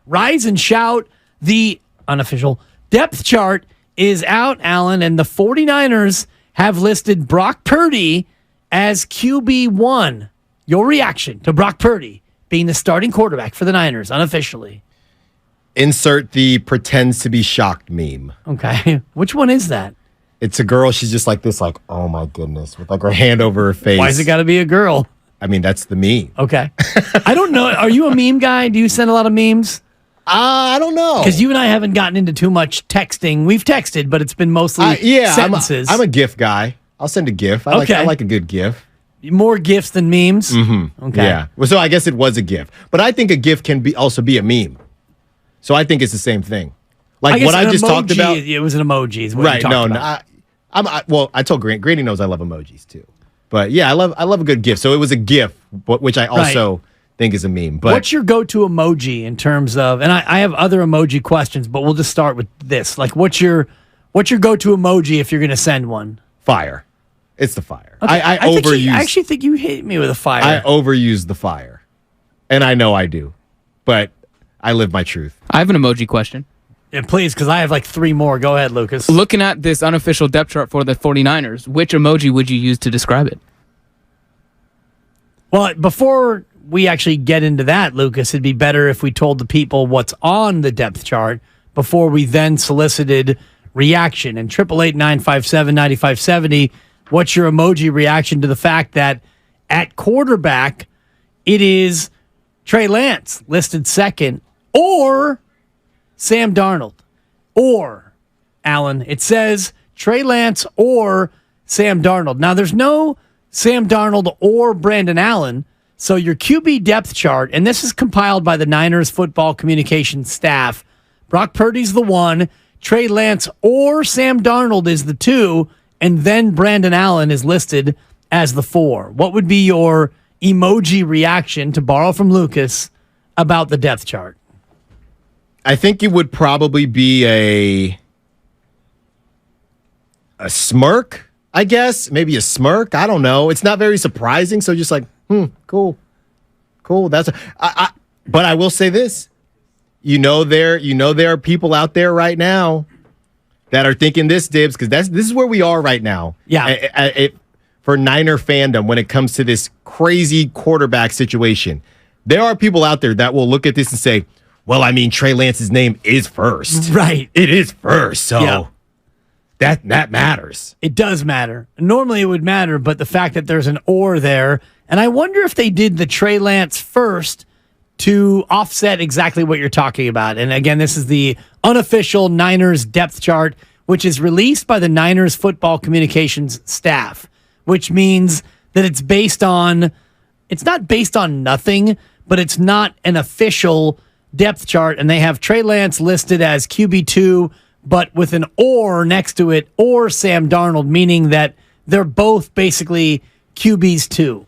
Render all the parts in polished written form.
Rise and shout. The unofficial depth chart is out, Allen, and the 49ers have listed Brock Purdy as QB1. Your reaction to Brock Purdy being the starting quarterback for the Niners unofficially? Insert the pretends to be shocked meme. Okay. Which one is that? It's a girl. She's just like this, like, oh my goodness, with like her hand over her face. Why's it got to be a girl? I mean, that's the meme. Okay. I don't know. Are you a meme guy? Do you send a lot of memes? I don't know. Because you and I haven't gotten into too much texting. We've texted, but it's been mostly sentences. I'm a GIF guy. I'll send a GIF. I like a good GIF. More GIFs than memes? Mm-hmm. Okay. Yeah. Well, so I guess it was a GIF. But I think a GIF can also be a meme. So I think it's the same thing. Like what I just talked about. It was an emoji. Is what right. You No, about. I told Grady knows I love emojis too. But yeah, I love a good GIF. So it was a GIF, which I also think is a meme. But what's your go-to emoji in terms of, and I have other emoji questions, but we'll just start with this. Like what's your go-to emoji if you're going to send one? Fire. It's the fire. Okay. I actually think you hit me with a fire. I overuse the fire. And I know I do. But I live my truth. I have an emoji question. Yeah, please, because I have like 3 more. Go ahead, Lucas. Looking at this unofficial depth chart for the 49ers, which emoji would you use to describe it? Well, before we actually get into that, Lucas, it'd be better if we told the people what's on the depth chart before we then solicited reaction. And 888-957-9570, what's your emoji reaction to the fact that at quarterback, it is Trey Lance listed second, or Sam Darnold, or Allen. It says Trey Lance or Sam Darnold. Now, there's no Sam Darnold or Brandon Allen, so your QB depth chart, and this is compiled by the Niners football communications staff. Brock Purdy's the 1, Trey Lance or Sam Darnold is the 2, and then Brandon Allen is listed as the 4. What would be your emoji reaction, to borrow from Lucas, about the depth chart? I think it would probably be a smirk, I guess. Maybe a smirk. I don't know. It's not very surprising. So just like, cool. But I will say this. There are people out there right now that are thinking this, Dibs, because this is where we are right now. Yeah. For Niner fandom, when it comes to this crazy quarterback situation, there are people out there that will look at this and say, well, I mean, Trey Lance's name is first. Right. It is first. So that matters. It does matter. Normally it would matter, but the fact that there's an or there, and I wonder if they did the Trey Lance first to offset exactly what you're talking about. And again, this is the unofficial Niners depth chart, which is released by the Niners football communications staff, which means that it's not based on nothing, but it's not an official depth chart, and they have Trey Lance listed as QB2, but with an or next to it, or Sam Darnold, meaning that they're both basically QBs too.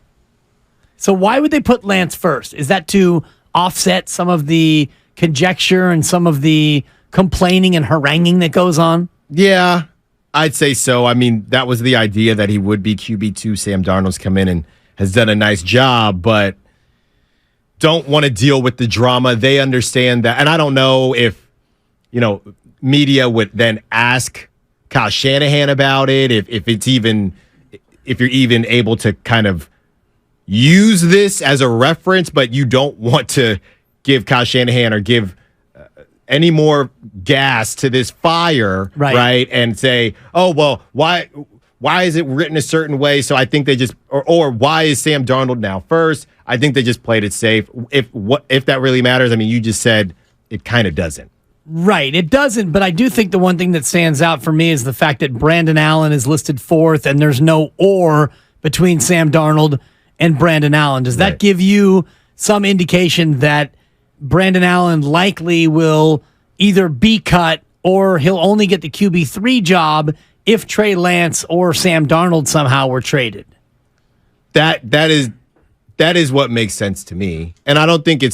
So why would they put Lance first? Is that to offset some of the conjecture and some of the complaining and haranguing that goes on? Yeah, I'd say so. I mean, that was the idea, that he would be QB2. Sam Darnold's come in and has done a nice job, but don't want to deal with the drama. They understand that. And I don't know if, media would then ask Kyle Shanahan about it, if you're even able to kind of use this as a reference, but you don't want to give Kyle Shanahan or give any more gas to this fire, right? And say, oh, well, why is it written a certain way? So I think they just, or why is Sam Darnold now first? I think they just played it safe. If that really matters, I mean, you just said it kind of doesn't. Right, it doesn't, but I do think the one thing that stands out for me is the fact that Brandon Allen is listed 4th, and there's no or between Sam Darnold and Brandon Allen. Does that give you some indication that Brandon Allen likely will either be cut or he'll only get the QB3 job if Trey Lance or Sam Darnold somehow were traded? That is what makes sense to me. And I don't think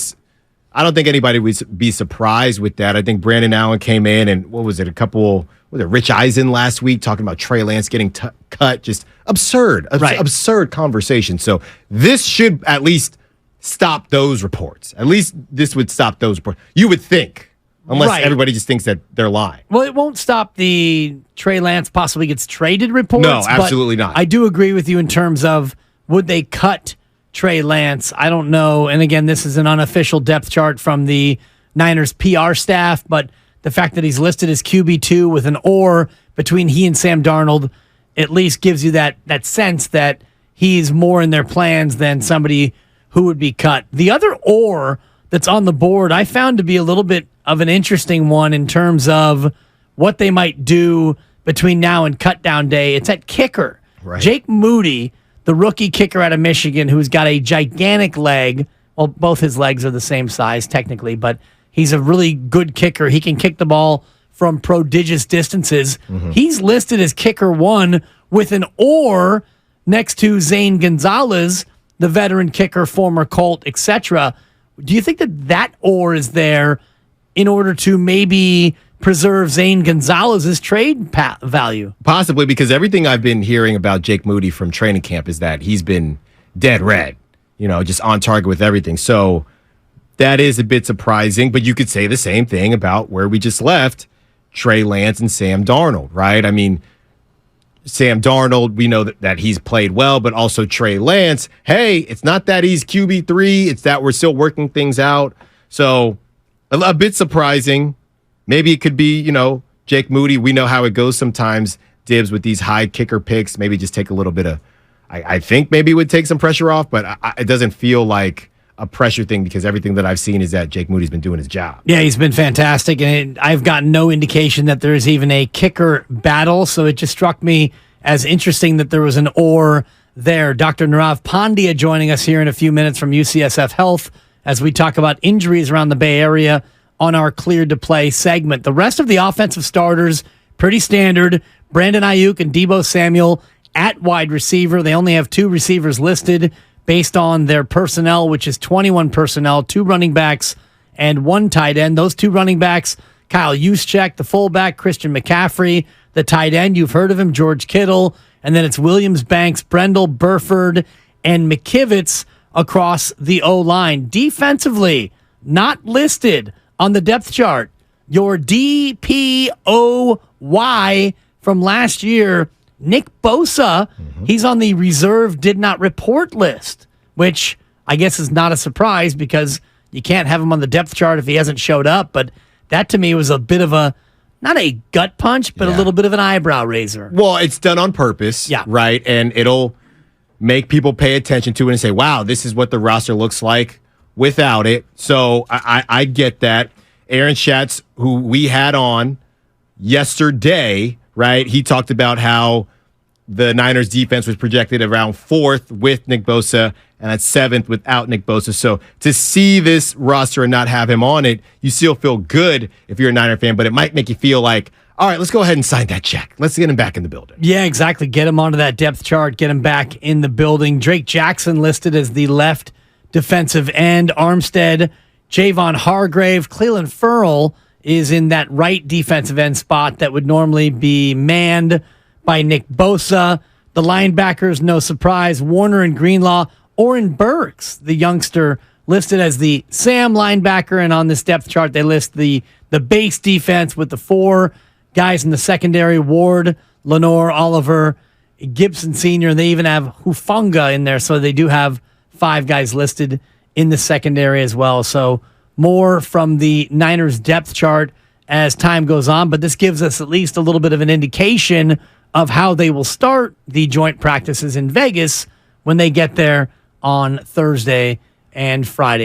anybody would be surprised with that. I think Brandon Allen came in and Rich Eisen last week talking about Trey Lance getting cut. Just absurd conversation. So this should at least stop those reports. At least this would stop those reports. You would think, unless everybody just thinks that they're lying. Well, it won't stop the Trey Lance possibly gets traded reports. No, absolutely not. I do agree with you in terms of would they cut Trey Lance? I don't know. And again, this is an unofficial depth chart from the Niners PR staff, but the fact that he's listed as QB2 with an or between he and Sam Darnold at least gives you that sense that he's more in their plans than somebody who would be cut. The other or that's on the board I found to be a little bit of an interesting one in terms of what they might do between now and cut down day. It's at kicker. Right. Jake Moody, the rookie kicker out of Michigan, who's got a gigantic leg. Well, both his legs are the same size technically, but he's a really good kicker. He can kick the ball from prodigious distances. Mm-hmm. He's listed as kicker 1 with an or next to Zane Gonzalez, the veteran kicker, former Colt, etc. Do you think that or is there in order to maybe preserve Zane Gonzalez's trade value? Possibly, because everything I've been hearing about Jake Moody from training camp is that he's been dead red, just on target with everything. So that is a bit surprising, but you could say the same thing about where we just left Trey Lance and Sam Darnold, right? I mean, Sam Darnold, we know that he's played well, but also Trey Lance, hey, it's not that he's QB3, it's that we're still working things out. So a bit surprising. Maybe it could be, Jake Moody. We know how it goes sometimes, Dibs, with these high kicker picks. Maybe just take a little bit of, I think maybe it would take some pressure off, but it doesn't feel like a pressure thing because everything that I've seen is that Jake Moody's been doing his job. Yeah, he's been fantastic, and I've gotten no indication that there is even a kicker battle, so it just struck me as interesting that there was an or there. Dr. Nirav Pandya joining us here in a few minutes from UCSF Health as we talk about injuries around the Bay Area on our Cleared to Play segment. The rest of the offensive starters, pretty standard. Brandon Ayuk and Deebo Samuel at wide receiver. They only have 2 receivers listed based on their personnel, which is 21 personnel, 2 running backs and 1 tight end. Those 2 running backs, Kyle Juszczyk, the fullback, Christian McCaffrey, the tight end, you've heard of him, George Kittle, and then it's Williams, Banks, Brendel, Burford, and McKivitz across the O-line. Defensively, not listed on the depth chart, your DPOY from last year, Nick Bosa, he's on the reserve did not report list, which I guess is not a surprise because you can't have him on the depth chart if he hasn't showed up. But that to me was a bit of not a gut punch, but a little bit of an eyebrow raiser. Well, it's done on purpose, right? And it'll make people pay attention to it and say, wow, this is what the roster looks like without it. So I get that. Aaron Schatz, who we had on yesterday, right? He talked about how the Niners defense was projected around 4th with Nick Bosa and at 7th without Nick Bosa. So to see this roster and not have him on it, you still feel good if you're a Niner fan, but it might make you feel like, all right, let's go ahead and sign that check. Let's get him back in the building. Yeah, exactly. Get him onto that depth chart, get him back in the building. Drake Jackson listed as the left defensive end. Armstead, Javon Hargrave, Cleveland Ferrell is in that right defensive end spot that would normally be manned by Nick Bosa. The linebackers, no surprise, Warner and Greenlaw. Oren Burks, the youngster, listed as the Sam linebacker, and on this depth chart they list the base defense with the 4 guys in the secondary, Ward, Lenore, Oliver, Gibson Sr., and they even have Hufunga in there, so they do have 5 guys listed in the secondary as well. So more from the Niners depth chart as time goes on, but this gives us at least a little bit of an indication of how they will start the joint practices in Vegas when they get there on Thursday and Friday.